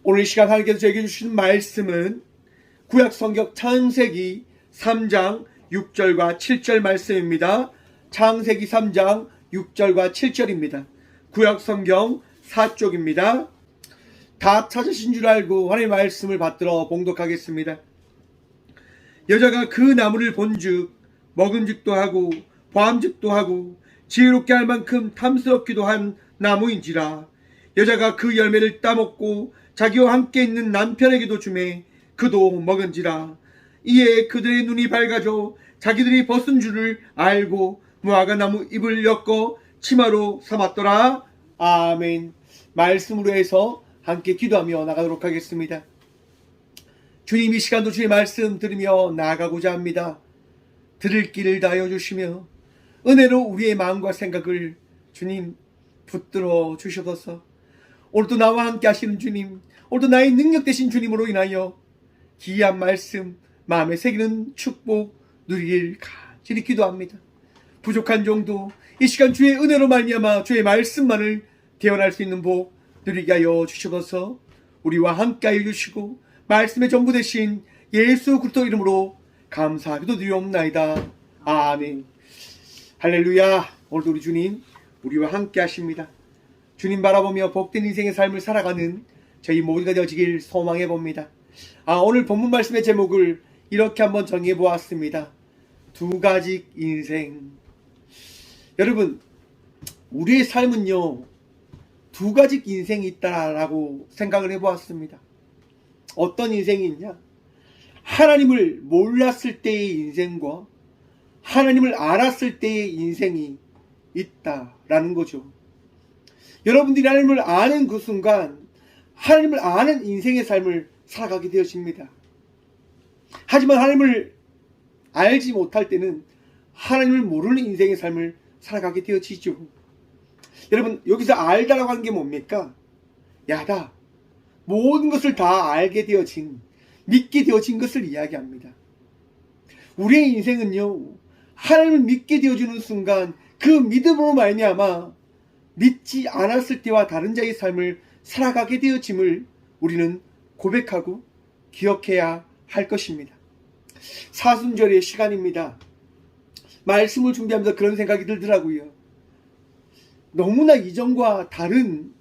오늘 이 시간 하나님께서 저에게 주신 말씀은 구약성경 창세기 3장 6절과 7절 말씀입니다. 창세기 3장 6절과 7절입니다. 구약성경 4쪽입니다. 다 찾으신 줄 알고 하나님의 말씀을 받들어 봉독하겠습니다. 여자가 그 나무를 본즉 먹음직도 하고 보암직도 하고 지혜롭게 할 만큼 탐스럽기도 한 나무인지라. 여자가 그 열매를 따먹고 자기와 함께 있는 남편에게도 주매 그도 먹은지라. 이에 그들의 눈이 밝아져 자기들이 벗은 줄을 알고 무화과 나무 잎을 엮어 치마로 삼았더라. 아멘. 말씀으로 해서 함께 기도하며 나가도록 하겠습니다. 주님, 이 시간도 주의 말씀 들으며 나아가고자 합니다. 들을 길을 다하여 주시며 은혜로 우리의 마음과 생각을 주님 붙들어 주셔서 오늘도 나와 함께 하시는 주님, 오늘도 나의 능력 되신 주님으로 인하여 귀한 말씀 마음에 새기는 축복 누리길 간절히 기도합니다. 부족한 정도 이 시간 주의 은혜로 말미암아 주의 말씀만을 대언할 수 있는 복 누리게 하여 주시옵소서. 우리와 함께 하여 주시고 말씀의 전부 되신 예수 그리스도 이름으로 감사하기도 드리옵나이다. 아멘. 할렐루야. 오늘도 우리 주님 우리와 함께 하십니다. 주님 바라보며 복된 인생의 삶을 살아가는 저희 모두가 되어지길 소망해 봅니다. 오늘 본문 말씀의 제목을 이렇게 한번 정해 보았습니다. 두 가지 인생. 여러분, 우리의 삶은요, 두 가지 인생이 있다라고 생각을 해 보았습니다. 어떤 인생이 있냐? 하나님을 몰랐을 때의 인생과 하나님을 알았을 때의 인생이 있다라는 거죠. 여러분들이 하나님을 아는 그 순간 하나님을 아는 인생의 삶을 살아가게 되어집니다. 하지만 하나님을 알지 못할 때는 하나님을 모르는 인생의 삶을 살아가게 되어지죠. 여러분, 여기서 알다라고 하는 게 뭡니까? 야다. 모든 것을 다 알게 되어진, 믿게 되어진 것을 이야기합니다. 우리의 인생은요, 하나님을 믿게 되어주는 순간 그 믿음으로 말미암아 믿지 않았을 때와 다른 자의 삶을 살아가게 되어짐을 우리는 고백하고 기억해야 할 것입니다. 사순절의 시간입니다. 말씀을 준비하면서 그런 생각이 들더라고요. 너무나 이전과 다른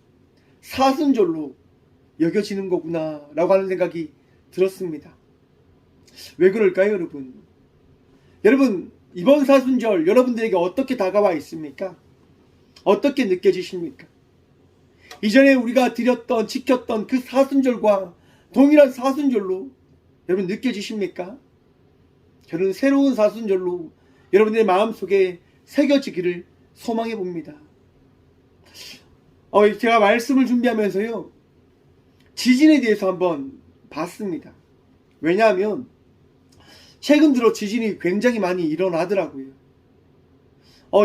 사순절로 여겨지는 거구나 라고 하는 생각이 들었습니다. 왜 그럴까요, 여러분? 여러분, 이번 사순절 여러분들에게 어떻게 다가와 있습니까? 어떻게 느껴지십니까? 이전에 우리가 드렸던, 지켰던 그 사순절과 동일한 사순절로 여러분 느껴지십니까? 저는 새로운 사순절로 여러분들의 마음속에 새겨지기를 소망해 봅니다. 제가 말씀을 준비하면서요, 지진에 대해서 한번 봤습니다. 왜냐하면 최근 들어 지진이 굉장히 많이 일어나더라고요.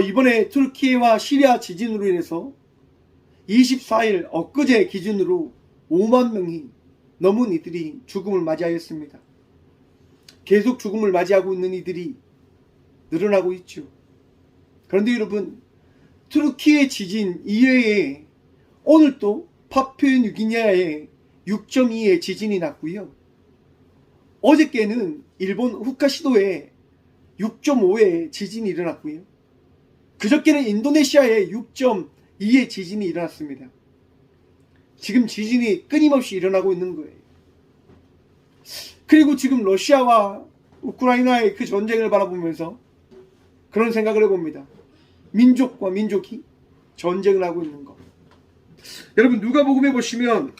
이번에 터키와 시리아 지진으로 인해서 24일 엊그제 기준으로 5만 명이 넘은 이들이 죽음을 맞이하였습니다. 계속 죽음을 맞이하고 있는 이들이 늘어나고 있죠. 그런데 여러분, 터키의 지진 이외에 오늘 또 파푸아뉴기니아에 6.2의 지진이 났고요. 어저께는 일본 홋카이도에 6.5의 지진이 일어났고요. 그저께는 인도네시아에 6.2의 지진이 일어났습니다. 지금 지진이 끊임없이 일어나고 있는 거예요. 그리고 지금 러시아와 우크라이나의 그 전쟁을 바라보면서 그런 생각을 해봅니다. 민족과 민족이 전쟁을 하고 있는 것. 여러분, 누가복음에 보시면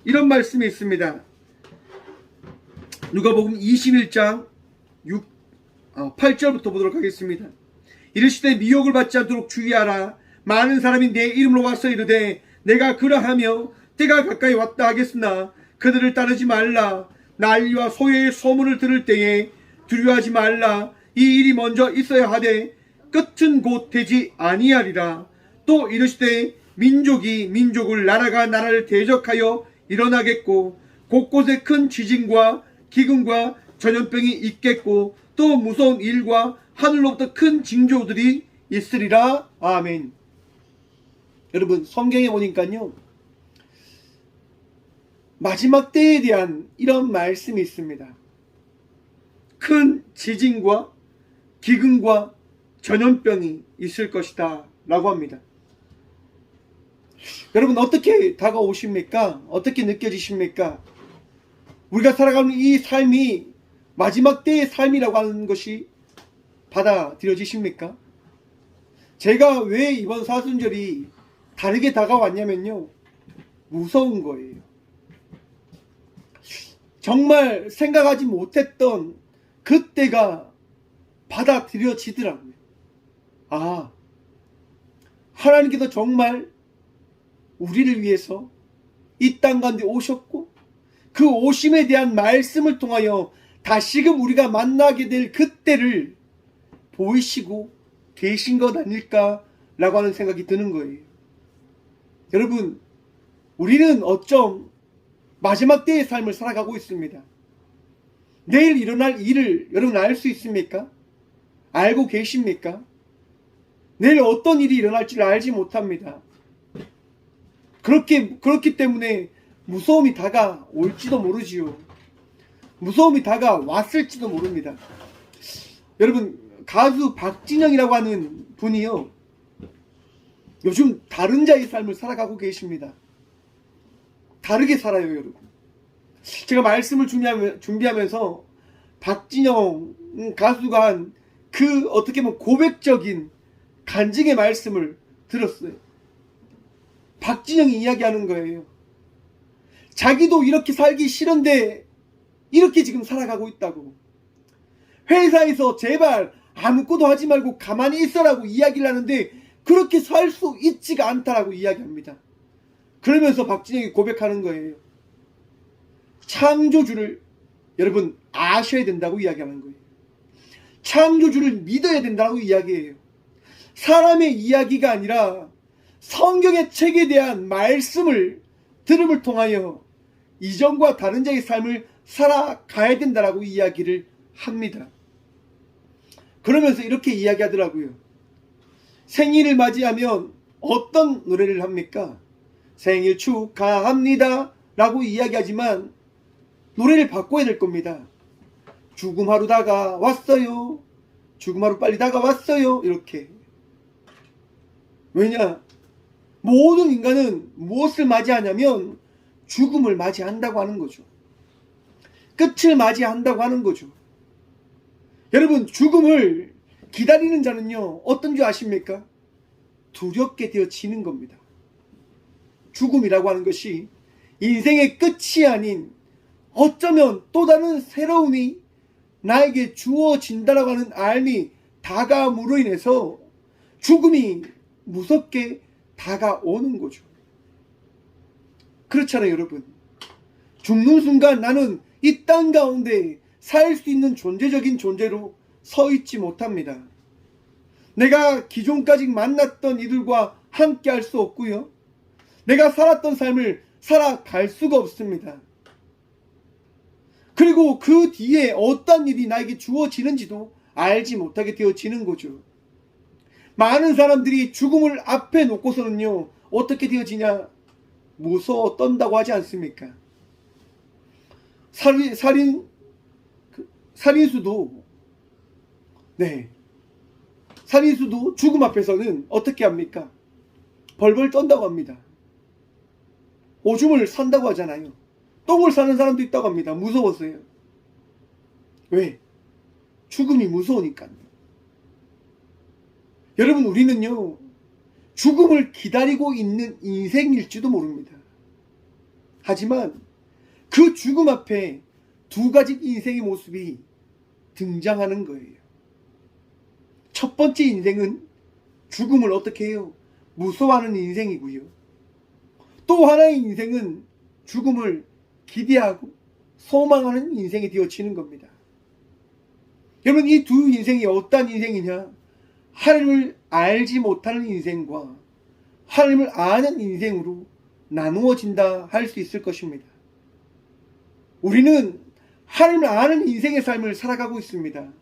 이런 말씀이 있습니다. 누가복음 21장 8절부터 보도록 하겠습니다. 이르시되 미혹을 받지 않도록 주의하라. 많은 사람이 내 이름으로 와서 이르되 내가 그러하며 때가 가까이 왔다 하겠으나 그들을 따르지 말라. 난리와 소외의 소문을 들을 때에 두려워하지 말라. 이 일이 먼저 있어야 하되 끝은 곧 되지 아니하리라. 또 이르시되 민족이 민족을, 나라가 나라를 대적하여 일어나겠고 곳곳에 큰 지진과 기근과 전염병이 있겠고 또 무서운 일과 하늘로부터 큰 징조들이 있으리라. 아멘. 여러분, 성경에 보니까요, 마지막 때에 대한 이런 말씀이 있습니다. 큰 지진과 기근과 전염병이 있을 것이다 라고 합니다. 여러분, 어떻게 다가오십니까? 어떻게 느껴지십니까? 우리가 살아가는 이 삶이 마지막 때의 삶이라고 하는 것이 받아들여지십니까? 제가 왜 이번 사순절이 다르게 다가왔냐면요, 무서운 거예요. 정말 생각하지 못했던 그때가 받아들여지더라고요. 아, 하나님께서 정말 우리를 위해서 이 땅 가운데 오셨고, 그 오심에 대한 말씀을 통하여 다시금 우리가 만나게 될 그때를 보이시고 계신 것 아닐까라고 하는 생각이 드는 거예요. 여러분, 우리는 어쩜 마지막 때의 삶을 살아가고 있습니다. 내일 일어날 일을 여러분 알 수 있습니까? 알고 계십니까? 내일 어떤 일이 일어날지를 알지 못합니다. 그렇기 때문에 무서움이 다가올지도 모르지요. 무서움이 다가왔을지도 모릅니다. 여러분, 가수 박진영이라고 하는 분이요, 요즘 다른 자의 삶을 살아가고 계십니다. 다르게 살아요, 여러분. 제가 말씀을 준비하면서 박진영 가수가 한 그 어떻게 보면 고백적인 간증의 말씀을 들었어요. 박진영이 이야기하는 거예요. 자기도 이렇게 살기 싫은데 이렇게 지금 살아가고 있다고. 회사에서 제발 아무것도 하지 말고 가만히 있어라고 이야기를 하는데 그렇게 살 수 있지가 않다라고 이야기합니다. 그러면서 박진영이 고백하는 거예요. 창조주를 여러분 아셔야 된다고 이야기하는 거예요. 창조주를 믿어야 된다고 이야기해요. 사람의 이야기가 아니라 성경의 책에 대한 말씀을 들음을 통하여 이전과 다른 자의 삶을 살아가야 된다라고 이야기를 합니다. 그러면서 이렇게 이야기하더라고요. 생일을 맞이하면 어떤 노래를 합니까? 생일 축하합니다 라고 이야기하지만 노래를 바꿔야 될 겁니다. 죽음 하루 다가왔어요. 죽음 하루 빨리 다가왔어요. 이렇게. 왜냐? 모든 인간은 무엇을 맞이하냐면 죽음을 맞이한다고 하는 거죠. 끝을 맞이한다고 하는 거죠. 여러분, 죽음을 기다리는 자는요, 어떤 줄 아십니까? 두렵게 되어지는 겁니다. 죽음이라고 하는 것이 인생의 끝이 아닌 어쩌면 또 다른 새로움이 나에게 주어진다라고 하는 알미 다가옴으로 인해서 죽음이 무섭게 다가오는 거죠. 그렇잖아요, 여러분. 죽는 순간 나는 이 땅 가운데 살 수 있는 존재적인 존재로 서 있지 못합니다. 내가 기존까지 만났던 이들과 함께 할 수 없고요. 내가 살았던 삶을 살아갈 수가 없습니다. 그리고 그 뒤에 어떤 일이 나에게 주어지는지도 알지 못하게 되어지는 거죠. 많은 사람들이 죽음을 앞에 놓고서는요, 어떻게 되어지냐? 무서워 떤다고 하지 않습니까? 살인수도 죽음 앞에서는 어떻게 합니까? 벌벌 떤다고 합니다. 오줌을 산다고 하잖아요. 똥을 싸는 사람도 있다고 합니다. 무서워서요. 왜? 죽음이 무서우니까요. 여러분, 우리는요, 죽음을 기다리고 있는 인생일지도 모릅니다. 하지만 그 죽음 앞에 두 가지 인생의 모습이 등장하는 거예요. 첫 번째 인생은 죽음을 어떻게 해요? 무서워하는 인생이고요. 또 하나의 인생은 죽음을 기대하고 소망하는 인생이 되어지는 겁니다. 여러분, 이 두 인생이 어떤 인생이냐? 하나님을 알지 못하는 인생과 하나님을 아는 인생으로 나누어진다 할 수 있을 것입니다. 우리는 하나님을 아는 인생의 삶을 살아가고 있습니다.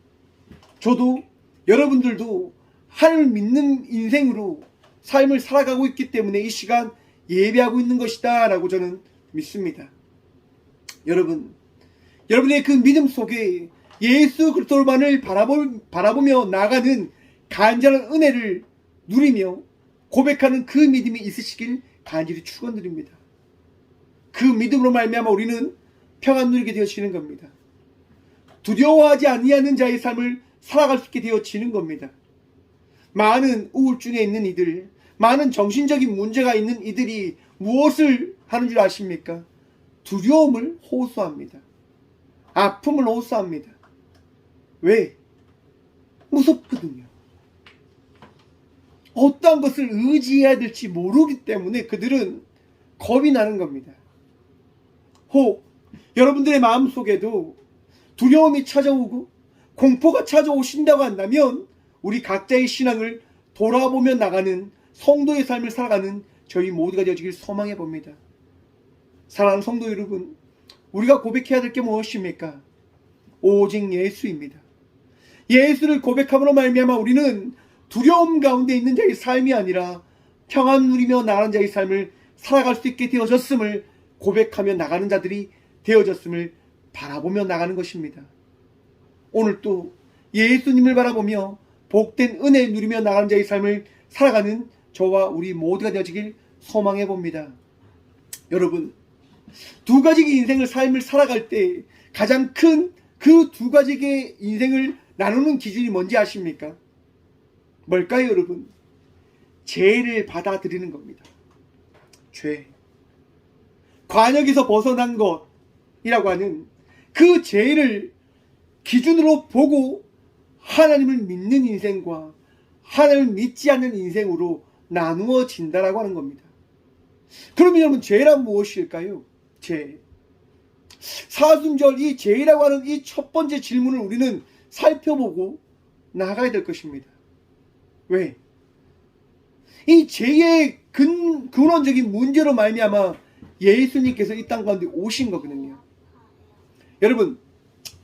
저도 여러분들도 하나님을 믿는 인생으로 삶을 살아가고 있기 때문에 이 시간 예배하고 있는 것이다 라고 저는 믿습니다. 여러분의 그 믿음 속에 예수 그리스도만을 바라보며 나가는 간절한 은혜를 누리며 고백하는 그 믿음이 있으시길 간절히 축원드립니다. 그 믿음으로 말미암아 우리는 평안 누리게 되어지는 겁니다. 두려워하지 아니하는 자의 삶을 살아갈 수 있게 되어지는 겁니다. 많은 우울증에 있는 이들, 많은 정신적인 문제가 있는 이들이 무엇을 하는 줄 아십니까? 두려움을 호소합니다. 아픔을 호소합니다. 왜? 무섭거든요. 어떠한 것을 의지해야 될지 모르기 때문에 그들은 겁이 나는 겁니다. 혹 여러분들의 마음속에도 두려움이 찾아오고 공포가 찾아오신다고 한다면 우리 각자의 신앙을 돌아보며 나가는 성도의 삶을 살아가는 저희 모두가 되어지길 소망해 봅니다. 사랑하는 성도 여러분, 우리가 고백해야 될 게 무엇입니까? 오직 예수입니다. 예수를 고백함으로 말미암아 우리는 두려움 가운데 있는 자의 삶이 아니라 평안 누리며 나가는 자의 삶을 살아갈 수 있게 되어졌음을 고백하며 나가는 자들이 되어졌음을 바라보며 나가는 것입니다. 오늘 또 예수님을 바라보며 복된 은혜 누리며 나가는 자의 삶을 살아가는 저와 우리 모두가 되어지길 소망해 봅니다. 여러분, 두 가지의 인생을 삶을 살아갈 때 가장 큰 그 두 가지의 인생을 나누는 기준이 뭔지 아십니까? 뭘까요, 여러분? 죄를 받아들이는 겁니다. 죄. 관역에서 벗어난 것이라고 하는 그 죄를 기준으로 보고 하나님을 믿는 인생과 하나님을 믿지 않는 인생으로 나누어진다라고 하는 겁니다. 그러면 여러분, 죄란 무엇일까요? 죄. 사순절 이 죄라고 하는 이 첫 번째 질문을 우리는 살펴보고 나가야 될 것입니다. 왜? 이 죄의 근원적인 문제로 말미암아 예수님께서 이 땅 가운데 오신 거거든요. 여러분,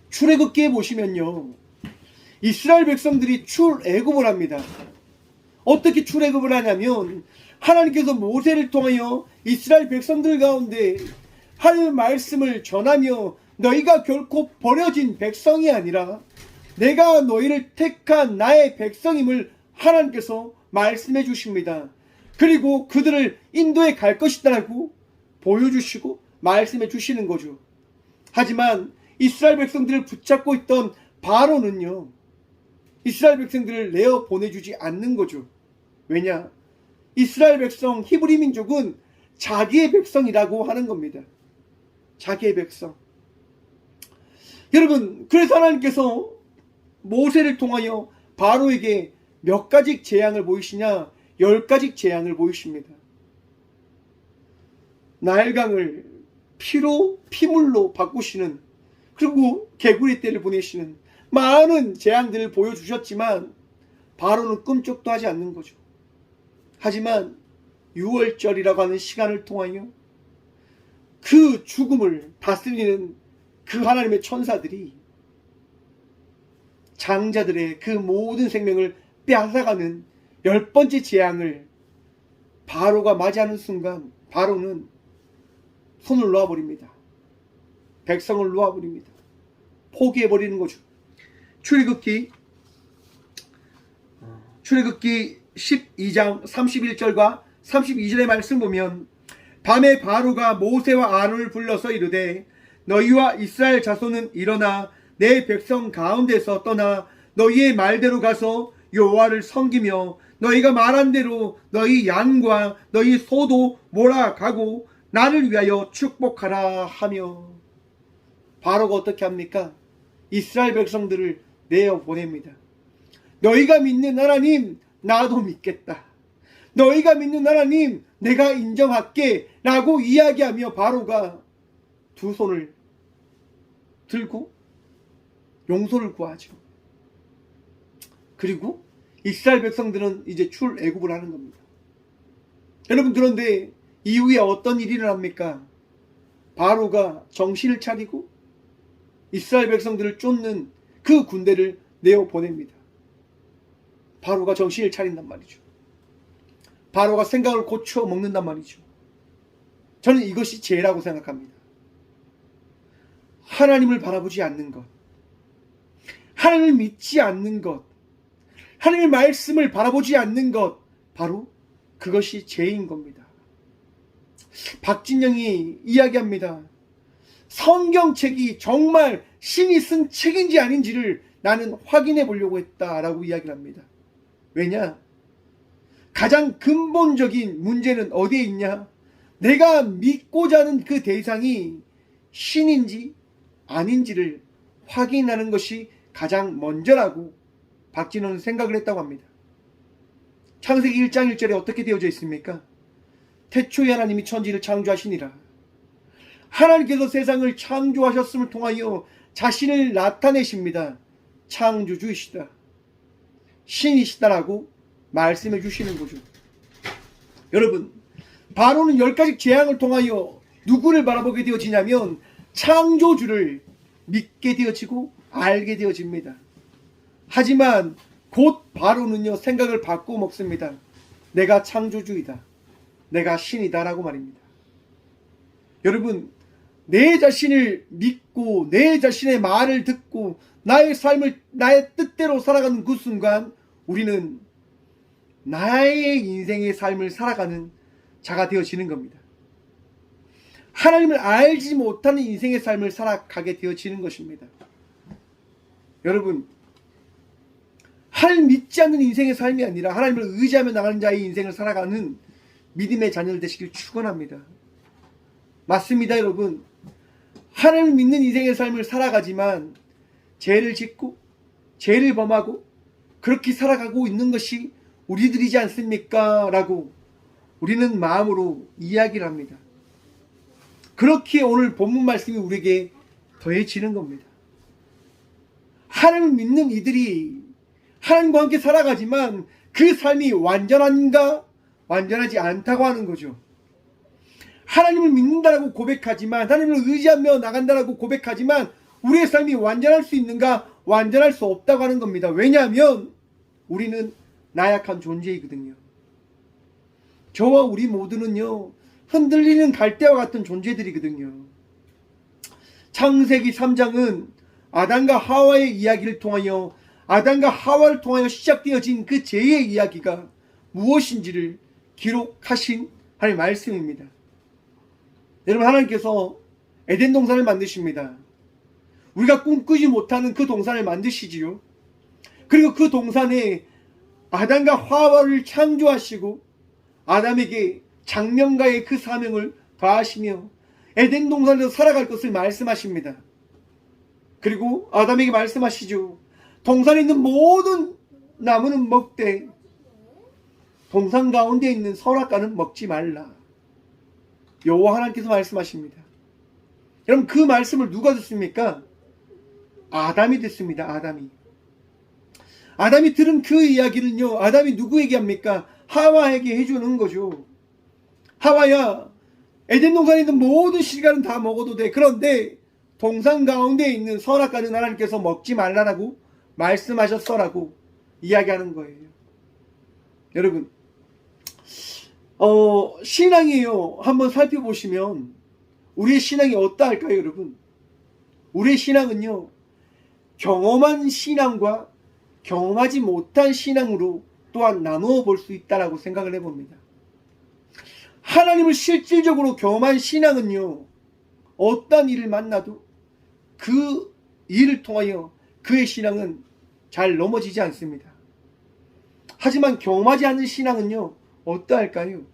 출애굽기에 보시면요, 이스라엘 백성들이 출애굽을 합니다. 어떻게 출애굽을 하냐면 하나님께서 모세를 통하여 이스라엘 백성들 가운데 하나님의 말씀을 전하며 너희가 결코 버려진 백성이 아니라 내가 너희를 택한 나의 백성임을 하나님께서 말씀해 주십니다. 그리고 그들을 인도에 갈 것이다라고 보여주시고 말씀해 주시는 거죠. 하지만 이스라엘 백성들을 붙잡고 있던 바로는요, 이스라엘 백성들을 내어 보내주지 않는 거죠. 왜냐? 이스라엘 백성, 히브리 민족은 자기의 백성이라고 하는 겁니다. 자기의 백성. 여러분, 그래서 하나님께서 모세를 통하여 바로에게 몇 가지 재앙을 보이시냐? 10가지 재앙을 보이십니다. 나일강을 피물로 바꾸시는, 그리고 개구리 떼를 보내시는 많은 재앙들을 보여주셨지만 바로는 끔찍도 하지 않는 거죠. 하지만 6월절이라고 하는 시간을 통하여 그 죽음을 다스리는 그 하나님의 천사들이 장자들의 그 모든 생명을 빼앗아가는 10번째 재앙을 바로가 맞이하는 순간 바로는 손을 놓아버립니다. 백성을 놓아버립니다. 포기해버리는 거죠. 출애굽기 12장 31절과 32절의 말씀 보면 밤에 바로가 모세와 아론을 불러서 이르되 너희와 이스라엘 자손은 일어나 내 백성 가운데서 떠나 너희의 말대로 가서 여호와를 섬기며 너희가 말한 대로 너희 양과 너희 소도 몰아가고 나를 위하여 축복하라 하며, 바로가 어떻게 합니까? 이스라엘 백성들을 내어 보냅니다. 너희가 믿는 하나님 나도 믿겠다. 너희가 믿는 하나님 내가 인정할게 라고 이야기하며 바로가 두 손을 들고 용서를 구하죠. 그리고 이스라엘 백성들은 이제 출애굽을 하는 겁니다. 여러분, 그런데 이후에 어떤 일이 일어납니까? 바로가 정신을 차리고 이스라엘 백성들을 쫓는 그 군대를 내어 보냅니다. 바로가 정신을 차린단 말이죠. 바로가 생각을 고쳐 먹는단 말이죠. 저는 이것이 죄라고 생각합니다. 하나님을 바라보지 않는 것, 하나님을 믿지 않는 것, 하나님의 말씀을 바라보지 않는 것, 바로 그것이 죄인 겁니다. 박진영이 이야기합니다. 성경책이 정말 신이 쓴 책인지 아닌지를 나는 확인해 보려고 했다라고 이야기를 합니다. 왜냐? 가장 근본적인 문제는 어디에 있냐? 내가 믿고자 하는 그 대상이 신인지 아닌지를 확인하는 것이 가장 먼저라고 박진원은 생각을 했다고 합니다. 창세기 1장 1절에 어떻게 되어져 있습니까? 태초에 하나님이 천지를 창조하시니라. 하나님께서 세상을 창조하셨음을 통하여 자신을 나타내십니다. 창조주이시다, 신이시다라고 말씀해 주시는 거죠. 여러분, 바로는 10가지 재앙을 통하여 누구를 바라보게 되어지냐면 창조주를 믿게 되어지고 알게 되어집니다. 하지만 곧 바로는요, 생각을 바꾸어 먹습니다. 내가 창조주이다, 내가 신이다 라고 말입니다. 여러분, 내 자신을 믿고 내 자신의 말을 듣고 나의 삶을 나의 뜻대로 살아가는 그 순간 우리는 나의 인생의 삶을 살아가는 자가 되어지는 겁니다. 하나님을 알지 못하는 인생의 삶을 살아가게 되어지는 것입니다. 여러분, 하나님 믿지 않는 인생의 삶이 아니라 하나님을 의지하며 나가는 자의 인생을 살아가는 믿음의 자녀들 되시길 축원합니다. 맞습니다, 여러분. 하나님을 믿는 인생의 삶을 살아가지만 죄를 짓고 죄를 범하고 그렇게 살아가고 있는 것이 우리들이지 않습니까? 라고 우리는 마음으로 이야기를 합니다. 그렇게 오늘 본문 말씀이 우리에게 더해지는 겁니다. 하나님을 믿는 이들이 하나님과 함께 살아가지만 그 삶이 완전한가? 완전하지 않다고 하는 거죠. 하나님을 믿는다라고 고백하지만, 하나님을 의지하며 나간다라고 고백하지만 우리의 삶이 완전할 수 있는가? 완전할 수 없다고 하는 겁니다. 왜냐하면 우리는 나약한 존재이거든요. 저와 우리 모두는요, 흔들리는 갈대와 같은 존재들이거든요. 창세기 3장은 아담과 하와의 이야기를 통하여, 아담과 하와를 통하여 시작되어진 그 죄의 이야기가 무엇인지를 기록하신 하나님의 말씀입니다. 여러분, 하나님께서 에덴 동산을 만드십니다. 우리가 꿈꾸지 못하는 그 동산을 만드시지요. 그리고 그 동산에 아담과 하와를 창조하시고 아담에게 장명가의 그 사명을 더하시며 에덴 동산에서 살아갈 것을 말씀하십니다. 그리고 아담에게 말씀하시죠. 동산에 있는 모든 나무는 먹되 동산 가운데 있는 선악과는 먹지 말라. 여호와 하나님께서 말씀하십니다. 여러분, 그 말씀을 누가 듣습니까? 아담이 듣습니다. 아담이 들은 그 이야기는요, 아담이 누구에게 합니까? 하와에게 해주는 거죠. 하와야, 에덴 동산에 있는 모든 실과는 다 먹어도 돼. 그런데 동산 가운데 있는 선악과는 하나님께서 먹지 말라라고 말씀하셨어라고 이야기하는 거예요. 여러분, 신앙이에요. 한번 살펴보시면 우리의 신앙이 어떠할까요, 여러분? 우리의 신앙은요, 경험한 신앙과 경험하지 못한 신앙으로 또한 나누어 볼 수 있다라고 생각을 해봅니다. 하나님을 실질적으로 경험한 신앙은요, 어떤 일을 만나도 그 일을 통하여 그의 신앙은 잘 넘어지지 않습니다. 하지만 경험하지 않은 신앙은요, 어떠할까요?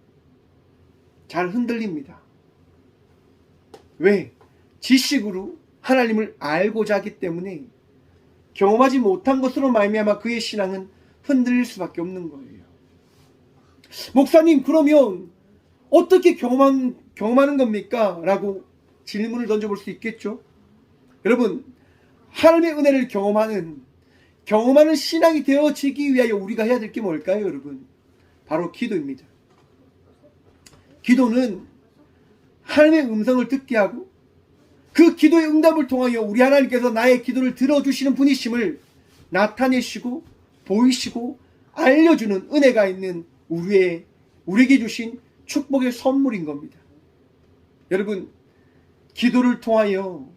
잘 흔들립니다. 왜? 지식으로 하나님을 알고자 하기 때문에 경험하지 못한 것으로 말미암아 그의 신앙은 흔들릴 수밖에 없는 거예요. 목사님, 그러면 어떻게 경험하는 겁니까? 라고 질문을 던져볼 수 있겠죠. 여러분, 하나님의 은혜를 경험하는 신앙이 되어지기 위하여 우리가 해야 될 게 뭘까요, 여러분? 바로 기도입니다. 기도는 하나님의 음성을 듣게 하고 그 기도의 응답을 통하여 우리 하나님께서 나의 기도를 들어주시는 분이심을 나타내시고 보이시고 알려주는 은혜가 있는 우리에게 주신 축복의 선물인 겁니다. 여러분, 기도를 통하여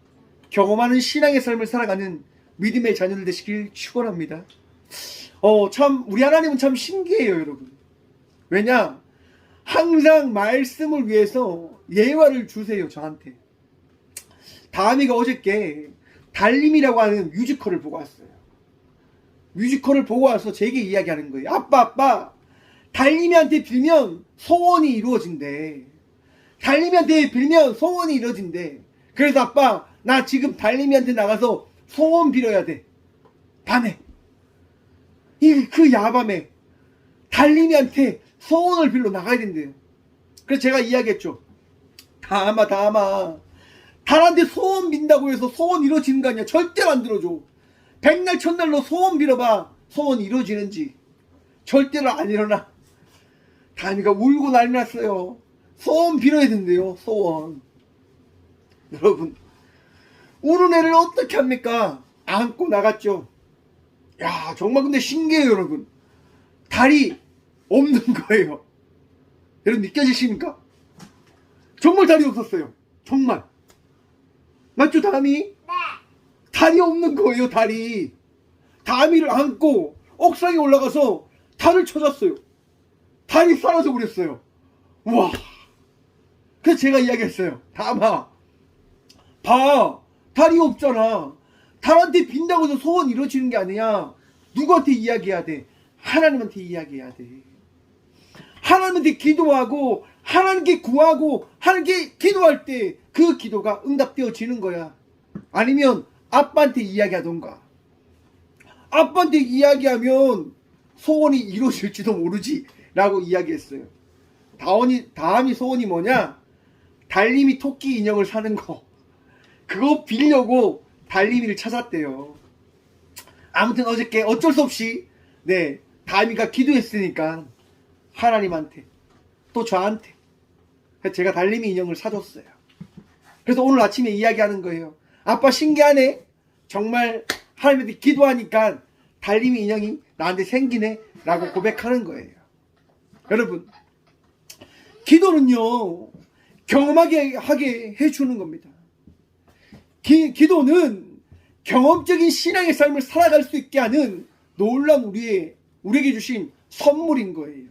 경험하는 신앙의 삶을 살아가는 믿음의 자녀들 되시길 축원합니다. 참 우리 하나님은 참 신기해요, 여러분. 왜냐? 항상 말씀을 위해서 예화를 주세요, 저한테. 다음이가 어저께 달림이라고 하는 뮤지컬을 보고 왔어요. 뮤지컬을 보고 와서 제게 이야기하는 거예요. 아빠, 달림이한테 빌면 소원이 이루어진대. 달림이한테 빌면 소원이 이루어진대. 그래서 아빠, 나 지금 달림이한테 나가서 소원 빌어야 돼. 밤에. 그 야밤에 달림이한테 소원을 빌러 나가야 된대요. 그래서 제가 이야기했죠. 다음아, 달한테 소원 빈다고 해서 소원 이루어지는 거 아니야. 절대로 안 들어줘. 백날 첫날로 소원 빌어봐. 소원 이루어지는지. 절대로 안 일어나. 다음이가 울고 난리 났어요. 소원 빌어야 된대요. 소원. 여러분, 우는 애를 어떻게 합니까? 안고 나갔죠. 야, 정말 근데 신기해요, 여러분. 달이 없는 거예요. 여러분 느껴지십니까? 정말 달이 없었어요. 정말. 맞죠, 다미? 네. 달이 없는 거예요, 달이. 다미를 안고 옥상에 올라가서 달을 찾았어요. 달이 사라져 버렸어요. 우와. 그래서 제가 이야기했어요. 다마, 봐. 달이 없잖아. 달한테 빈다고 해서 소원 이루어지는 게 아니야. 누구한테 이야기해야 돼? 하나님한테 이야기해야 돼. 하나님한테 기도하고 하나님께 구하고 하나님께 기도할 때 그 기도가 응답되어지는 거야. 아니면 아빠한테 이야기하던가. 아빠한테 이야기하면 소원이 이루어질지도 모르지 라고 이야기했어요. 다음이 소원이 뭐냐? 달림이 토끼 인형을 사는 거. 그거 빌려고 달림이를 찾았대요. 아무튼 어저께 어쩔 수 없이 다미가 기도했으니까 하나님한테 또 저한테 제가 달림이 인형을 사줬어요. 그래서 오늘 아침에 이야기하는 거예요. 아빠 신기하네. 정말 하나님한테 기도하니까 달림이 인형이 나한테 생기네 라고 고백하는 거예요. 여러분, 기도는요 경험하게 하게 해주는 겁니다. 기도는 경험적인 신앙의 삶을 살아갈 수 있게 하는 놀라운 우리에게 주신 선물인 거예요.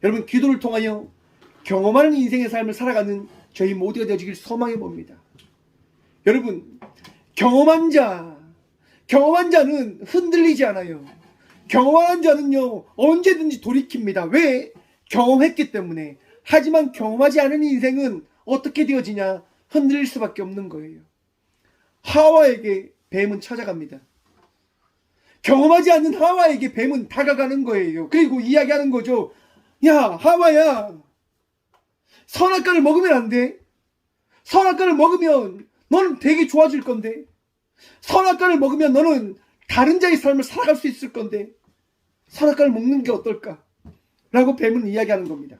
여러분, 기도를 통하여 경험하는 인생의 삶을 살아가는 저희 모두가 되어지길 소망해 봅니다. 여러분, 경험한 자는 흔들리지 않아요. 경험한 자는요 언제든지 돌이킵니다. 왜? 경험했기 때문에. 하지만 경험하지 않은 인생은 어떻게 되어지냐? 흔들릴 수밖에 없는 거예요. 하와에게 뱀은 찾아갑니다. 경험하지 않는 하와에게 뱀은 다가가는 거예요. 그리고 이야기하는 거죠. 야, 하와야, 선악과를 먹으면 안 돼. 선악과를 먹으면 너는 되게 좋아질 건데. 선악과를 먹으면 너는 다른 자의 삶을 살아갈 수 있을 건데. 선악과를 먹는 게 어떨까? 라고 뱀은 이야기하는 겁니다.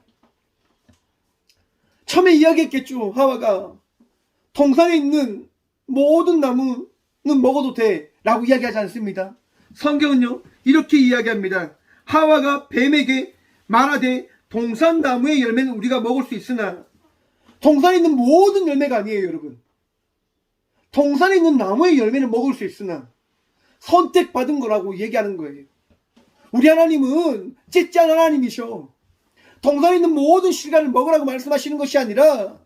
처음에 이야기했겠죠. 하와가 동산에 있는 모든 나무는 먹어도 돼 라고 이야기하지 않습니다. 성경은요 이렇게 이야기합니다. 하와가 뱀에게 말하되 동산나무의 열매는 우리가 먹을 수 있으나. 동산에 있는 모든 열매가 아니에요, 여러분. 동산에 있는 나무의 열매는 먹을 수 있으나 선택받은 거라고 얘기하는 거예요. 우리 하나님은 째짠 하나님이셔. 동산에 있는 모든 실과를 먹으라고 말씀하시는 것이 아니라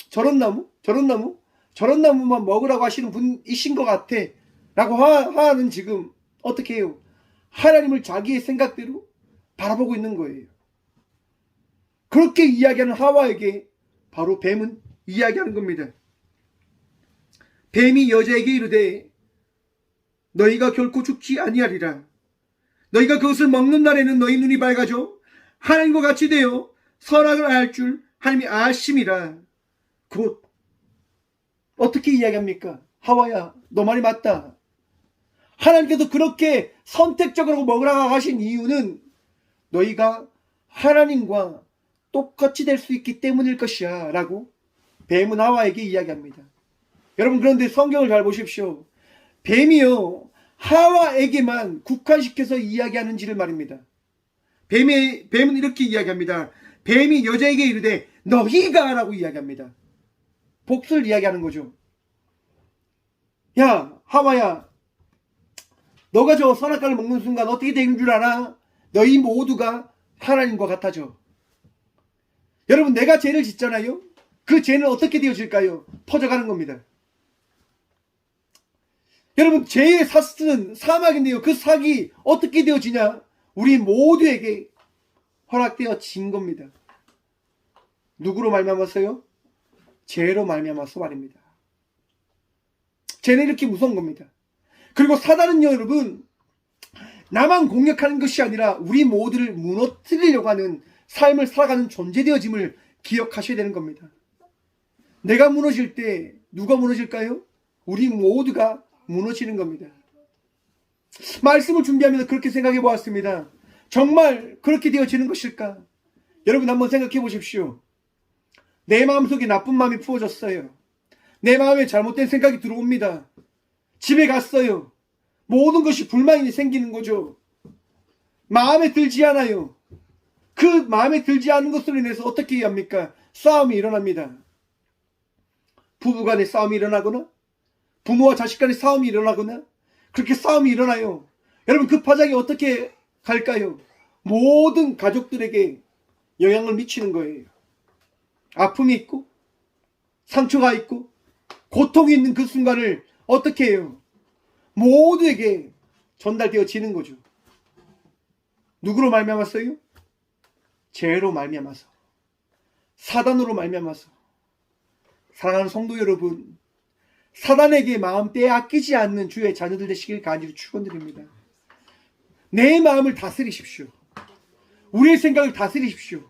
저런 나무만 먹으라고 하시는 분이신 것 같아 라고 하는 지금 어떻게 해요? 하나님을 자기의 생각대로 바라보고 있는 거예요. 그렇게 이야기하는 하와에게 바로 뱀은 이야기하는 겁니다. 뱀이 여자에게 이르되 너희가 결코 죽지 아니하리라. 너희가 그것을 먹는 날에는 너희 눈이 밝아져 하나님과 같이 되어 선악을 알 줄 하나님이 아심이라. 곧 어떻게 이야기합니까? 하와야, 너 말이 맞다. 하나님께서 그렇게 선택적으로 먹으라고 하신 이유는 너희가 하나님과 똑같이 될 수 있기 때문일 것이야 라고 뱀은 하와에게 이야기합니다. 여러분, 그런데 성경을 잘 보십시오. 뱀이요 하와에게만 국한시켜서 이야기하는지를 말입니다. 뱀은 이렇게 이야기합니다. 뱀이 여자에게 이르되 너희가 라고 이야기합니다. 복수를 이야기하는 거죠. 야, 하와야, 너가 저 선악과를 먹는 순간 어떻게 되는 줄 알아? 너희 모두가 하나님과 같아져. 여러분, 내가 죄를 짓잖아요. 그 죄는 어떻게 되어질까요? 퍼져가는 겁니다. 여러분, 죄의 사슬은 사막인데요. 그 사기 어떻게 되어지냐? 우리 모두에게 허락되어진 겁니다. 누구로 말미암아서요? 죄로 말미암아서 말입니다. 죄는 이렇게 무서운 겁니다. 그리고 사단은 여러분, 나만 공격하는 것이 아니라 우리 모두를 무너뜨리려고 하는 삶을 살아가는 존재되어짐을 기억하셔야 되는 겁니다. 내가 무너질 때 누가 무너질까요? 우리 모두가 무너지는 겁니다. 말씀을 준비하면서 그렇게 생각해 보았습니다. 정말 그렇게 되어지는 것일까? 여러분 한번 생각해 보십시오. 내 마음속에 나쁜 마음이 부어졌어요. 내 마음에 잘못된 생각이 들어옵니다. 집에 갔어요. 모든 것이 불만이 생기는 거죠. 마음에 들지 않아요. 그 마음에 들지 않은 것으로 인해서 어떻게 해야 합니까? 싸움이 일어납니다. 부부간에 싸움이 일어나거나 부모와 자식 간에 싸움이 일어나거나 그렇게 싸움이 일어나요. 여러분 그 파장이 어떻게 갈까요? 모든 가족들에게 영향을 미치는 거예요. 아픔이 있고 상처가 있고 고통이 있는 그 순간을 어떻게 해요? 모두에게 전달되어지는 거죠. 누구로 말미암았어요? 죄로 말미암아서, 사단으로 말미암아서. 사랑하는 성도 여러분, 사단에게 마음 빼앗기지 않는 주의 자녀들 되시길 간절히 축원드립니다. 내 마음을 다스리십시오. 우리의 생각을 다스리십시오.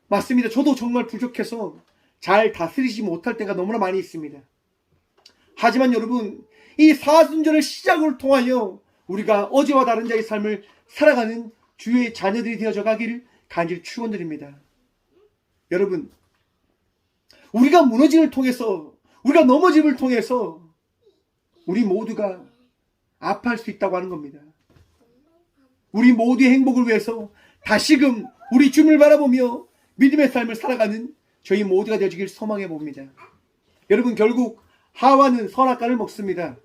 맞습니다. 저도 정말 부족해서 잘 다스리지 못할 때가 너무나 많이 있습니다. 하지만 여러분, 이 사순절을 시작으로 통하여 우리가 어제와 다른 자의 삶을 살아가는 주의 자녀들이 되어져 가기를 간절히 축원드립니다. 여러분, 우리가 무너짐을 통해서, 우리가 넘어짐을 통해서 우리 모두가 아파할 수 있다고 하는 겁니다. 우리 모두의 행복을 위해서 다시금 우리 주님을 바라보며 믿음의 삶을 살아가는 저희 모두가 되어지길 소망해 봅니다. 여러분, 결국 하와는 선악과를 먹습니다.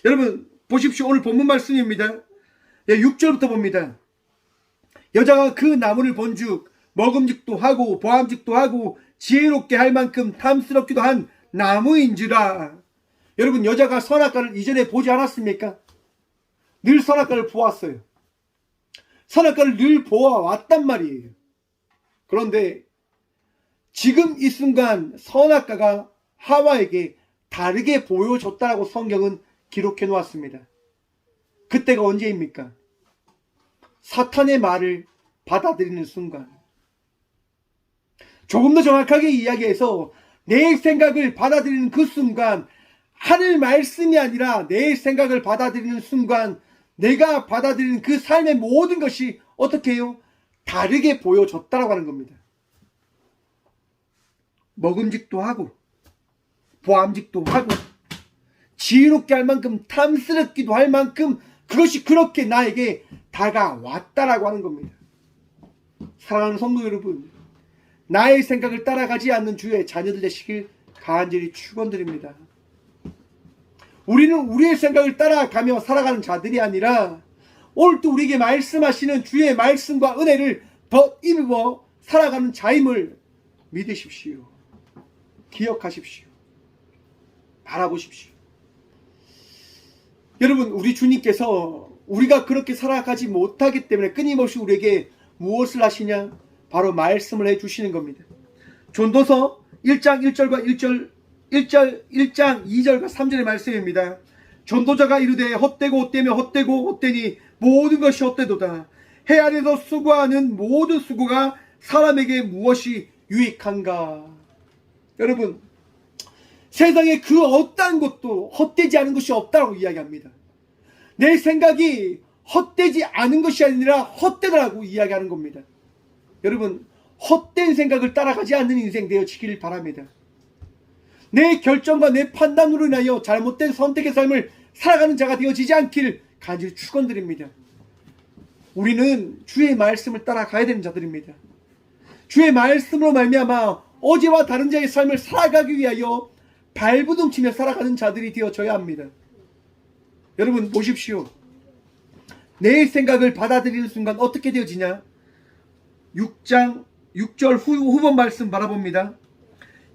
여러분 보십시오. 오늘 본문 말씀입니다. 6절부터 봅니다. 여자가 그 나무를 본즉 먹음직도 하고 보암직도 하고 지혜롭게 할 만큼 탐스럽기도 한 나무인지라. 여러분, 여자가 선악과를 이전에 보지 않았습니까? 늘 선악과를 보았어요. 선악과를 늘 보아왔단 말이에요. 그런데 지금 이 순간 선악과가 하와에게 다르게 보여줬다라고 성경은 기록해 놓았습니다. 그때가 언제입니까? 사탄의 말을 받아들이는 순간. 조금 더 정확하게 이야기해서 내 생각을 받아들이는 그 순간, 하늘 말씀이 아니라 내 생각을 받아들이는 순간, 내가 받아들이는 그 삶의 모든 것이 어떻게 해요? 다르게 보여졌다라고 하는 겁니다. 먹음직도 하고 보암직도 하고 지혜롭게 할 만큼 탐스럽기도 할 만큼 그것이 그렇게 나에게 다가왔다라고 하는 겁니다. 사랑하는 성도 여러분, 나의 생각을 따라가지 않는 주의 자녀들 되시길 간절히 축원드립니다. 우리는 우리의 생각을 따라가며 살아가는 자들이 아니라 오늘도 우리에게 말씀하시는 주의 말씀과 은혜를 더 입어 살아가는 자임을 믿으십시오. 기억하십시오. 바라보십시오. 여러분, 우리 주님께서 우리가 그렇게 살아가지 못하기 때문에 끊임없이 우리에게 무엇을 하시냐? 바로 말씀을 해주시는 겁니다. 전도서 1장 1절과 1장 2절과 3절의 말씀입니다. 전도자가 이르되 헛되고 헛되며 헛되고 헛되니 모든 것이 헛되도다. 해 아래서 수고하는 모든 수고가 사람에게 무엇이 유익한가? 여러분, 세상에 그 어떠한 것도 헛되지 않은 것이 없다고 이야기합니다. 내 생각이 헛되지 않은 것이 아니라 헛되다라고 이야기하는 겁니다. 여러분, 헛된 생각을 따라가지 않는 인생 되어지기를 바랍니다. 내 결정과 내 판단으로 인하여 잘못된 선택의 삶을 살아가는 자가 되어지지 않기를 간절히 축원드립니다. 우리는 주의 말씀을 따라가야 되는 자들입니다. 주의 말씀으로 말미암아 어제와 다른 자의 삶을 살아가기 위하여 발부둥치며 살아가는 자들이 되어져야 합니다. 여러분 보십시오. 내 생각을 받아들이는 순간 어떻게 되어지냐? 6장 6절 후번 말씀 바라봅니다.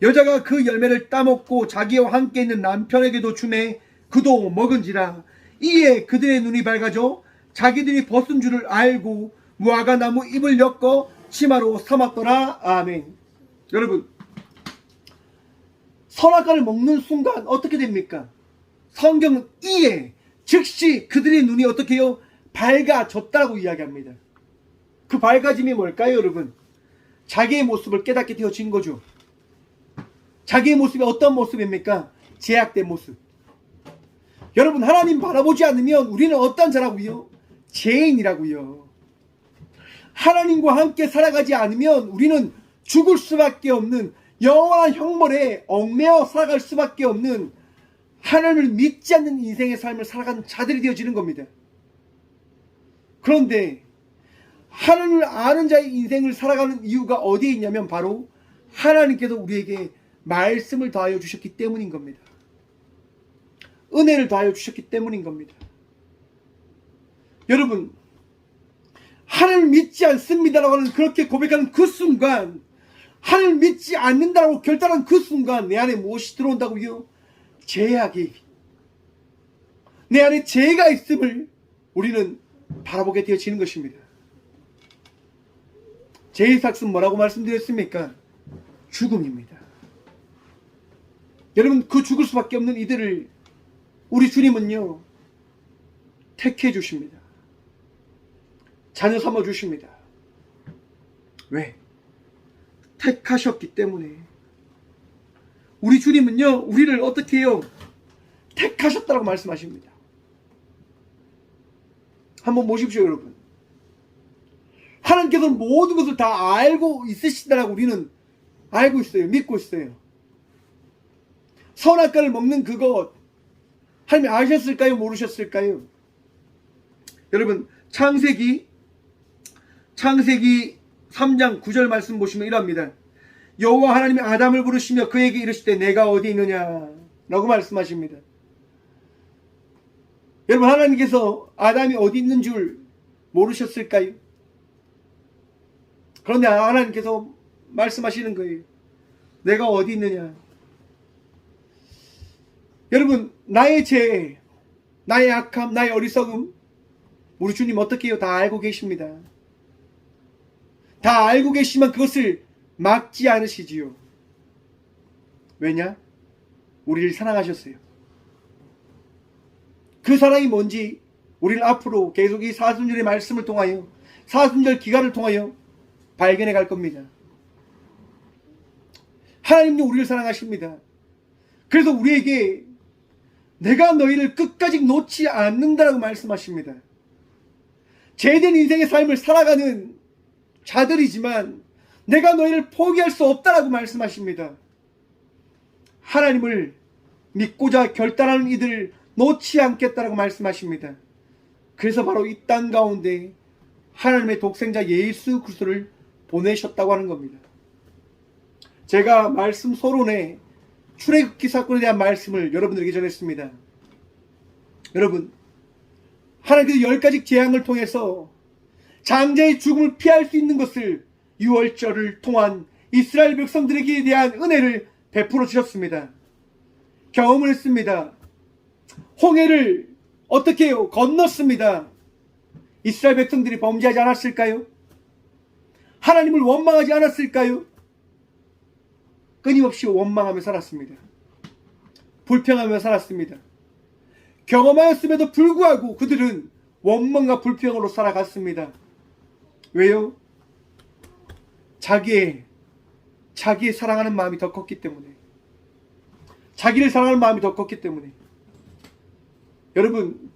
여자가 그 열매를 따먹고 자기와 함께 있는 남편에게도 주매 그도 먹은지라. 이에 그들의 눈이 밝아져 자기들이 벗은 줄을 알고 무화과 나무 잎을 엮어 치마로 삼았더라. 아멘. 여러분 선악과를 먹는 순간 어떻게 됩니까? 성경은 이에 즉시 그들의 눈이 어떻게 해요? 밝아졌다고 이야기합니다. 그 밝아짐이 뭘까요, 여러분? 자기의 모습을 깨닫게 되어진 거죠. 자기의 모습이 어떤 모습입니까? 제약된 모습. 여러분 하나님 바라보지 않으면 우리는 어떤 자라고요? 죄인이라고요. 하나님과 함께 살아가지 않으면 우리는 죽을 수밖에 없는 영원한 형벌에 얽매여 살아갈 수밖에 없는 하나님을 믿지 않는 인생의 삶을 살아가는 자들이 되어지는 겁니다. 그런데 하나님을 아는 자의 인생을 살아가는 이유가 어디에 있냐면 바로 하나님께서 우리에게 말씀을 더하여 주셨기 때문인 겁니다. 은혜를 더하여 주셨기 때문인 겁니다. 여러분 하나님을 믿지 않습니다라고 하는 그렇게 고백하는 그 순간, 하나님을 믿지 않는다고 결단한 그 순간 내 안에 무엇이 들어온다고요? 죄악이, 내 안에 죄가 있음을 우리는 바라보게 되어지는 것입니다. 죄의 삭은 뭐라고 말씀드렸습니까? 죽음입니다. 여러분 그 죽을 수밖에 없는 이들을 우리 주님은요 택해 주십니다. 자녀 삼아 주십니다. 왜? 택하셨기 때문에. 우리 주님은요 우리를 어떻게 해요? 택하셨다고 말씀하십니다. 한번 보십시오 여러분. 하나님께서는 모든 것을 다 알고 있으시다라고 우리는 알고 있어요. 믿고 있어요. 선악과를 먹는 그것 하나님이 아셨을까요? 모르셨을까요? 여러분 창세기 3장 9절 말씀 보시면 이럽니다. 여호와 하나님이 아담을 부르시며 그에게 이르시되 내가 어디 있느냐 라고 말씀하십니다. 여러분 하나님께서 아담이 어디 있는 줄 모르셨을까요? 그런데 하나님께서 말씀하시는 거예요. 내가 어디 있느냐. 여러분 나의 죄, 나의 악함, 나의 어리석음 우리 주님 어떻게 해요? 다 알고 계십니다. 다 알고 계시지만 그것을 막지 않으시지요. 왜냐? 우리를 사랑하셨어요. 그 사랑이 뭔지 우리는 앞으로 계속 이 사순절의 말씀을 통하여, 사순절 기간을 통하여 발견해 갈 겁니다. 하나님도 우리를 사랑하십니다. 그래서 우리에게 내가 너희를 끝까지 놓지 않는다라고 말씀하십니다. 죄된 인생의 삶을 살아가는 자들이지만 내가 너희를 포기할 수 없다라고 말씀하십니다. 하나님을 믿고자 결단하는 이들을 놓지 않겠다라고 말씀하십니다. 그래서 바로 이 땅 가운데 하나님의 독생자 예수 그리스도를 보내셨다고 하는 겁니다. 제가 말씀 서론에 출애굽기 사건에 대한 말씀을 여러분들에게 전했습니다. 여러분 하나님께서 10가지 재앙을 통해서 장자의 죽음을 피할 수 있는 것을 유월절을 통한 이스라엘 백성들에게 대한 은혜를 베풀어 주셨습니다. 경험을 했습니다. 홍해를 어떻게 해요? 건넜습니다. 이스라엘 백성들이 범죄하지 않았을까요? 하나님을 원망하지 않았을까요? 끊임없이 원망하며 살았습니다. 불평하며 살았습니다. 경험하였음에도 불구하고 그들은 원망과 불평으로 살아갔습니다. 왜요? 자기의 사랑하는 마음이 더 컸기 때문에. 자기를 사랑하는 마음이 더 컸기 때문에. 여러분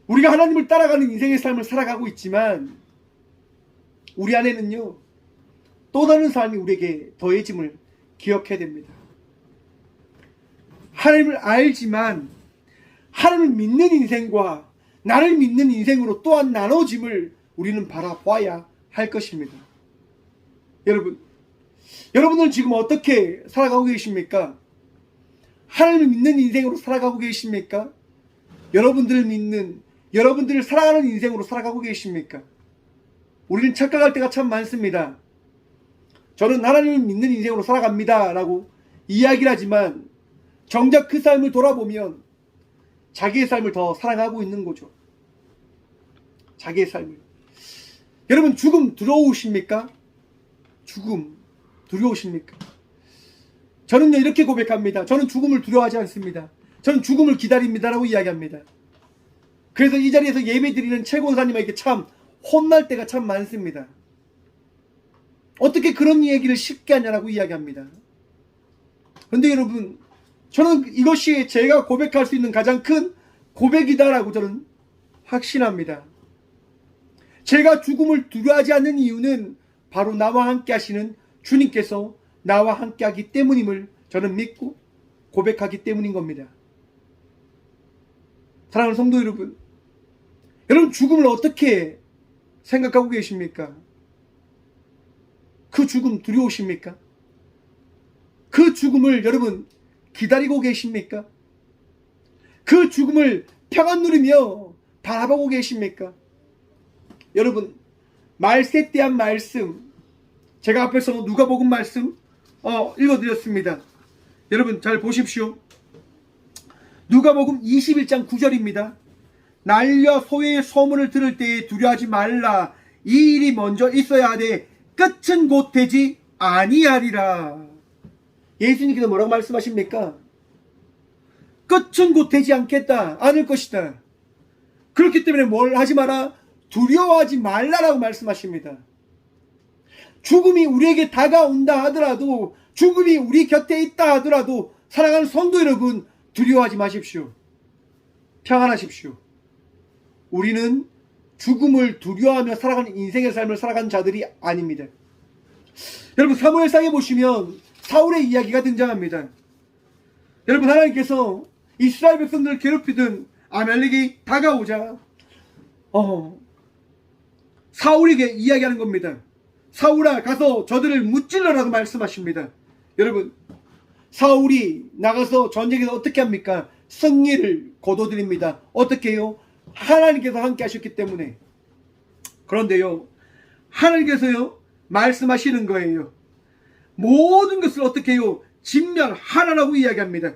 우리가 하나님을 따라가는 인생의 삶을 살아가고 있지만 우리 안에는요 또 다른 사람이 우리에게 더해짐을 기억해야 됩니다. 하나님을 알지만 하나님을 믿는 인생과 나를 믿는 인생으로 또한 나눠짐을 우리는 바라봐야 할 것입니다. 여러분은 지금 어떻게 살아가고 계십니까? 하나님을 믿는 인생으로 살아가고 계십니까? 여러분들을 사랑하는 인생으로 살아가고 계십니까? 우리는 착각할 때가 참 많습니다. 저는 하나님을 믿는 인생으로 살아갑니다 라고 이야기를 하지만 정작 그 삶을 돌아보면 자기의 삶을 더 사랑하고 있는 거죠. 자기의 삶을. 여러분, 죽음 두려우십니까? 죽음 두려우십니까? 저는요, 이렇게 고백합니다. 저는 죽음을 두려워하지 않습니다. 저는 죽음을 기다립니다 라고 이야기합니다. 그래서 이 자리에서 예배드리는 최권사님에게 참 혼날 때가 참 많습니다. 어떻게 그런 얘기를 쉽게 하냐라고 이야기합니다. 그런데 여러분, 저는 이것이 제가 고백할 수 있는 가장 큰 고백이다라고 저는 확신합니다. 제가 죽음을 두려워하지 않는 이유는 바로 나와 함께 하시는 주님께서 나와 함께 하기 때문임을 저는 믿고 고백하기 때문인 겁니다. 사랑하는 성도 여러분, 여러분 죽음을 어떻게 생각하고 계십니까? 그 죽음 두려우십니까? 그 죽음을 여러분 기다리고 계십니까? 그 죽음을 평안 누리며 바라보고 계십니까? 여러분, 말세대한 말씀, 제가 앞에서 누가복음 말씀 읽어드렸습니다. 여러분 잘 보십시오. 누가복음 21장 9절입니다. 날려 소의 소문을 들을 때에 두려워하지 말라. 이 일이 먼저 있어야 하되 끝은 곧 되지 아니하리라. 예수님께서 뭐라고 말씀하십니까? 끝은 곧 되지 않겠다. 않을 것이다. 그렇기 때문에 뭘 하지 마라? 두려워하지 말라라고 말씀하십니다. 죽음이 우리에게 다가온다 하더라도, 죽음이 우리 곁에 있다 하더라도 사랑하는 성도 여러분, 두려워하지 마십시오. 평안하십시오. 우리는 죽음을 두려워하며 살아가는 인생의 삶을 살아가는 자들이 아닙니다. 여러분, 사무엘상에 보시면 사울의 이야기가 등장합니다. 여러분, 하나님께서 이스라엘 백성들을 괴롭히던 아말렉이 다가오자 사울에게 이야기하는 겁니다. 사울아, 가서 저들을 무찔러라고 말씀하십니다. 여러분, 사울이 나가서 전쟁에서 어떻게 합니까? 승리를 거둬들입니다. 어떻게 해요? 하나님께서 함께 하셨기 때문에. 그런데요, 하나님께서요 말씀하시는 거예요. 모든 것을 어떻게 해요? 진멸하라라고 이야기합니다.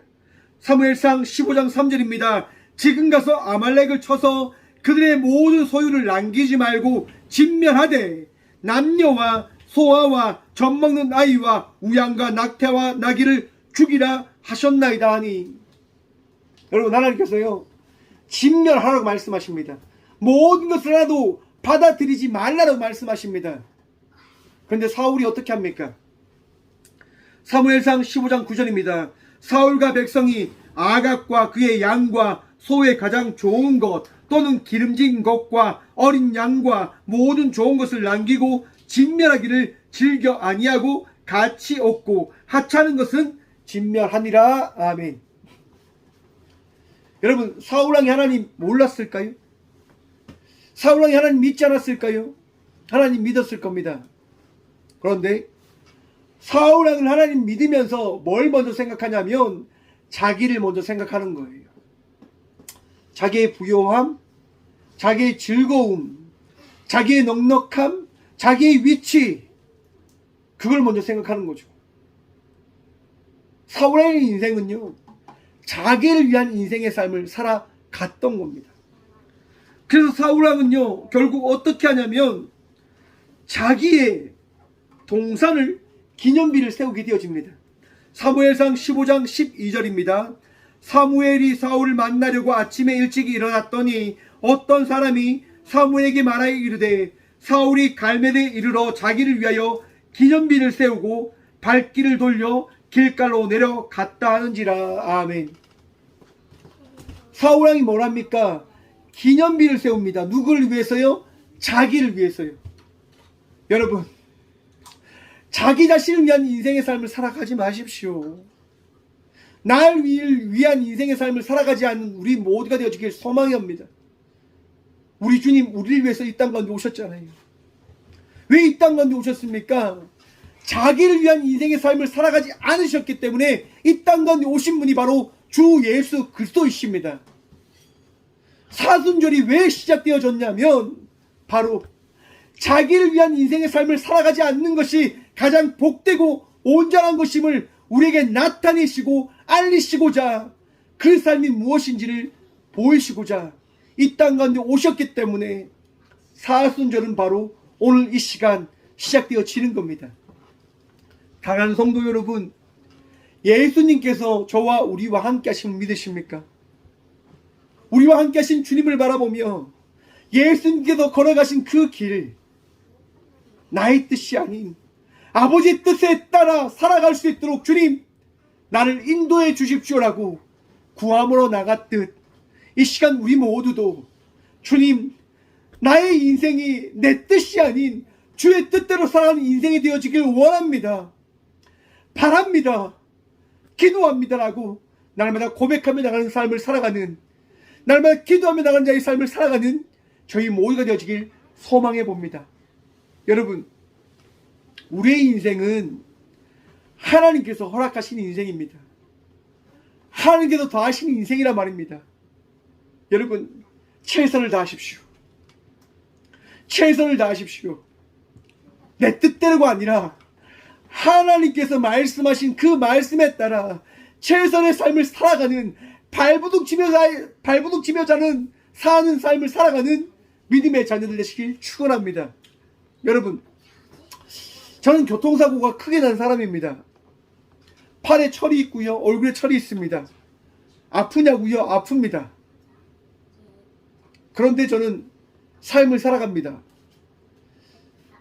사무엘상 15장 3절입니다. 지금 가서 아말렉을 쳐서 그들의 모든 소유를 남기지 말고 진멸하되 남녀와 소아와 젖먹는 아이와 우양과 낙태와 나귀를 죽이라 하셨나이다 하니. 여러분, 하나님께서요 진멸하라고 말씀하십니다. 모든 것을 하나도 받아들이지 말라고 말씀하십니다. 그런데 사울이 어떻게 합니까? 사무엘상 15장 9절입니다. 사울과 백성이 아각과 그의 양과 소의 가장 좋은 것 또는 기름진 것과 어린 양과 모든 좋은 것을 남기고 진멸하기를 즐겨 아니하고 같이 얻고 하찮은 것은 진멸하니라. 아멘. 여러분, 사울왕이 하나님 몰랐을까요? 사울왕이 하나님 믿지 않았을까요? 하나님 믿었을 겁니다. 그런데 사울왕은 하나님 믿으면서 뭘 먼저 생각하냐면 자기를 먼저 생각하는 거예요. 자기의 부요함, 자기의 즐거움, 자기의 넉넉함, 자기의 위치, 그걸 먼저 생각하는 거죠. 사울의 인생은요, 자기를 위한 인생의 삶을 살아갔던 겁니다. 그래서 사울왕은요 결국 어떻게 하냐면 자기의 동산을 기념비를 세우게 되어집니다. 사무엘상 15장 12절입니다. 사무엘이 사울을 만나려고 아침에 일찍 일어났더니 어떤 사람이 사무엘에게 말하여 이르되 사울이 갈멜에 이르러 자기를 위하여 기념비를 세우고 발길을 돌려 길가로 내려갔다 하는지라. 아멘. 사울왕이 뭘 합니까? 기념비를 세웁니다. 누구를 위해서요? 자기를 위해서요. 여러분, 자기 자신을 위한 인생의 삶을 살아가지 마십시오. 나를 위한 인생의 삶을 살아가지 않는 우리 모두가 되어주길 소망합니다. 우리 주님 우리를 위해서 이 땅 가운데 오셨잖아요. 왜 이 땅 가운데 오셨습니까? 자기를 위한 인생의 삶을 살아가지 않으셨기 때문에 이 땅 가운데 오신 분이 바로 주 예수 그리스도이십니다. 사순절이 왜 시작되어졌냐면 바로 자기를 위한 인생의 삶을 살아가지 않는 것이 가장 복되고 온전한 것임을 우리에게 나타내시고 알리시고자, 그 삶이 무엇인지를 보이시고자 이 땅 가운데 오셨기 때문에 사순절은 바로 오늘 이 시간 시작되어지는 겁니다. 사랑하는 성도 여러분, 예수님께서 저와 우리와 함께 하심을 믿으십니까? 우리와 함께 하신 주님을 바라보며 예수님께서 걸어가신 그 길, 나의 뜻이 아닌 아버지의 뜻에 따라 살아갈 수 있도록 주님, 나를 인도해 주십시오라고 구함으로 나갔듯 이 시간 우리 모두도 주님, 나의 인생이 내 뜻이 아닌 주의 뜻대로 살아가는 인생이 되어지길 원합니다. 바랍니다. 기도합니다라고 날마다 고백하며 나가는 삶을 살아가는, 날마다 기도하며 나가는 자의 삶을 살아가는 저희 모두가 되어지길 소망해 봅니다. 여러분, 우리의 인생은 하나님께서 허락하신 인생입니다. 하나님께서 더하신 인생이란 말입니다. 여러분, 최선을 다하십시오. 최선을 다하십시오. 내 뜻대로가 아니라 하나님께서 말씀하신 그 말씀에 따라 최선의 삶을 살아가는, 발부둥치며 사는 삶을 살아가는 믿음의 자녀들 되시길 축원합니다. 여러분, 저는 교통사고가 크게 난 사람입니다. 팔에 철이 있고요, 얼굴에 철이 있습니다. 아프냐고요? 아픕니다. 그런데 저는 삶을 살아갑니다.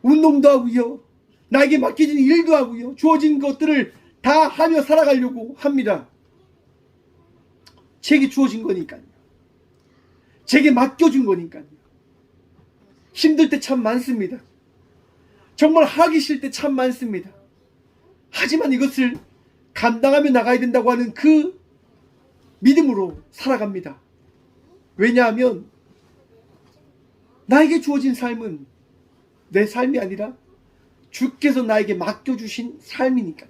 운동도 하고요, 나에게 맡겨진 일도 하고요, 주어진 것들을 다 하며 살아가려고 합니다. 제게 주어진 거니까요. 제게 맡겨준 거니까요. 힘들 때 참 많습니다. 정말 하기 싫을 때 참 많습니다. 하지만 이것을 감당하며 나가야 된다고 하는 그 믿음으로 살아갑니다. 왜냐하면 나에게 주어진 삶은 내 삶이 아니라 주께서 나에게 맡겨주신 삶이니까요.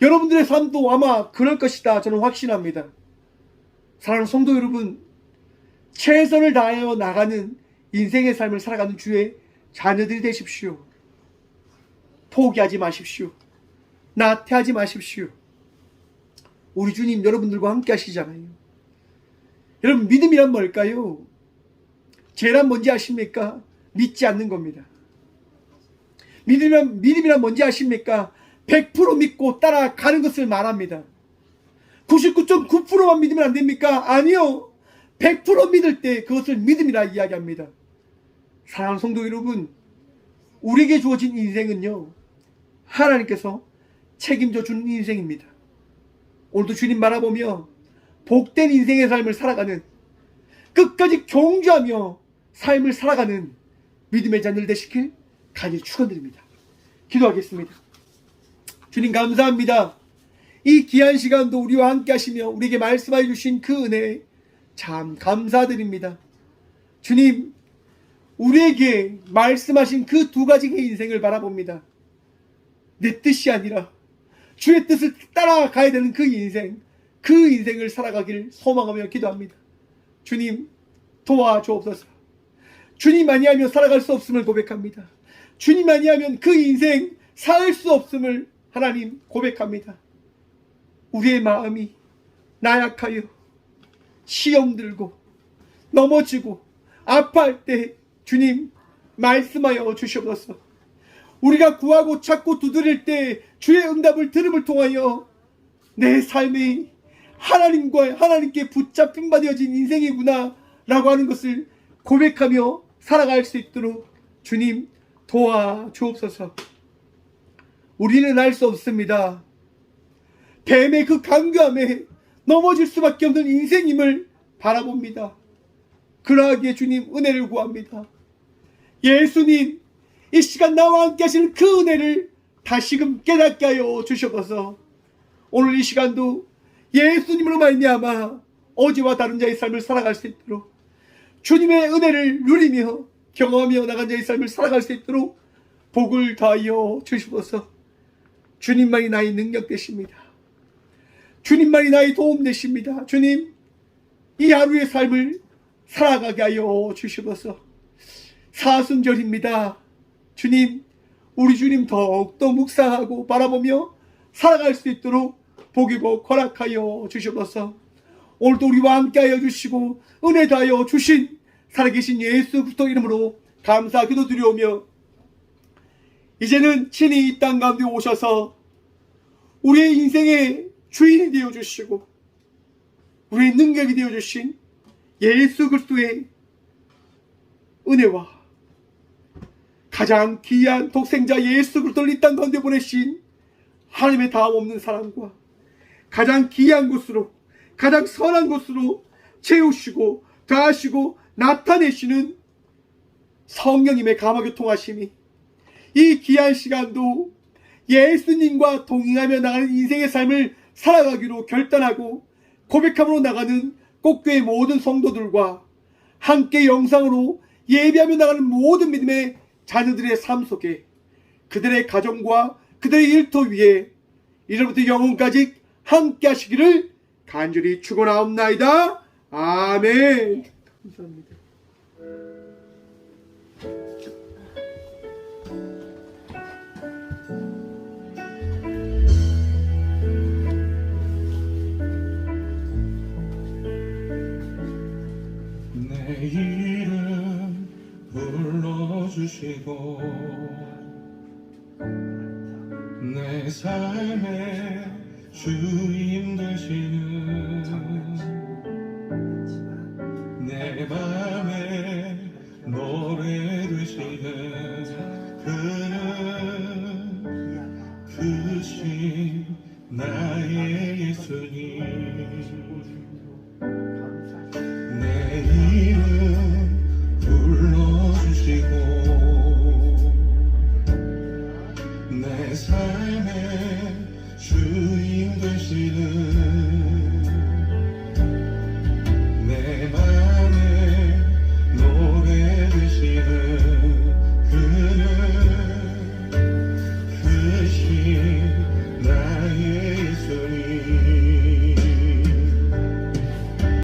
여러분들의 삶도 아마 그럴 것이다 저는 확신합니다. 사랑하는 성도 여러분, 최선을 다하여 나가는 인생의 삶을 살아가는 주의 자녀들이 되십시오. 포기하지 마십시오. 나태하지 마십시오. 우리 주님 여러분들과 함께 하시잖아요. 여러분, 믿음이란 뭘까요? 죄란 뭔지 아십니까? 믿지 않는 겁니다. 믿음이란 뭔지 아십니까? 100% 믿고 따라가는 것을 말합니다. 99.9%만 믿으면 안 됩니까? 아니요. 100% 믿을 때 그것을 믿음이라 이야기합니다. 사랑하는 성도 여러분, 우리에게 주어진 인생은요, 하나님께서 책임져 주는 인생입니다. 오늘도 주님 바라보며 복된 인생의 삶을 살아가는, 끝까지 경주하며 삶을 살아가는 믿음의 자녀들 되시길 간절히 축원드립니다. 기도하겠습니다. 주님 감사합니다. 이 귀한 시간도 우리와 함께 하시며 우리에게 말씀해 주신 그 은혜에 참 감사드립니다. 주님, 우리에게 말씀하신 그 두 가지의 인생을 바라봅니다. 내 뜻이 아니라 주의 뜻을 따라가야 되는 그 인생을 살아가길 소망하며 기도합니다. 주님, 도와주옵소서. 주님 아니하면 살아갈 수 없음을 고백합니다. 주님 아니하면 그 인생 살 수 없음을 하나님 고백합니다. 우리의 마음이 나약하여 시험 들고 넘어지고 아파할 때 주님 말씀하여 주시옵소서. 우리가 구하고 찾고 두드릴 때 주의 응답을 들음을 통하여 내 삶이 하나님께 붙잡힌 바 되어진 인생이구나 라고 하는 것을 고백하며 살아갈 수 있도록 주님 도와주옵소서. 우리는 알 수 없습니다. 뱀의 그 강교함에 넘어질 수밖에 없는 인생임을 바라봅니다. 그러하기에 주님 은혜를 구합니다. 예수님, 이 시간 나와 함께 하시는 그 은혜를 다시금 깨닫게 하여 주셔서 오늘 이 시간도 예수님으로 말미암아 어제와 다른 자의 삶을 살아갈 수 있도록, 주님의 은혜를 누리며 경험하며 나간 자의 삶을 살아갈 수 있도록 복을 더하여 주시옵소서. 주님만이 나의 능력 되십니다. 주님만이 나의 도움 되십니다. 주님, 이 하루의 삶을 살아가게 하여 주시옵소서. 사순절입니다. 주님, 우리 주님 더욱더 묵상하고 바라보며 살아갈 수 있도록 복이고 허락하여 주시옵소서. 오늘도 우리와 함께하여 주시고 은혜 다하여 주신 살아계신 예수 그리스도 이름으로 감사 기도드리오며, 이제는 친히 이 땅 가운데 오셔서 우리의 인생의 주인이 되어주시고 우리의 능력이 되어주신 예수 그리스도의 은혜와 가장 귀한 독생자 예수 그리스도를 이 땅 가운데 보내신 하나님의 다음 없는 사랑과 가장 귀한 곳으로, 가장 선한 곳으로 채우시고 더하시고 나타내시는 성령님의 감화교통하심이 이 귀한 시간도 예수님과 동행하며 나가는 인생의 삶을 살아가기로 결단하고 고백함으로 나가는 꼭교회 모든 성도들과 함께 영상으로 예배하며 나가는 모든 믿음의 자녀들의 삶 속에 그들의 가정과 그들의 일터 위에 이제부터 영원까지 함께 하시기를 간절히 축원하옵나이다. 아멘. 감사합니다. 내 이름 불러주시고 내 삶의 주인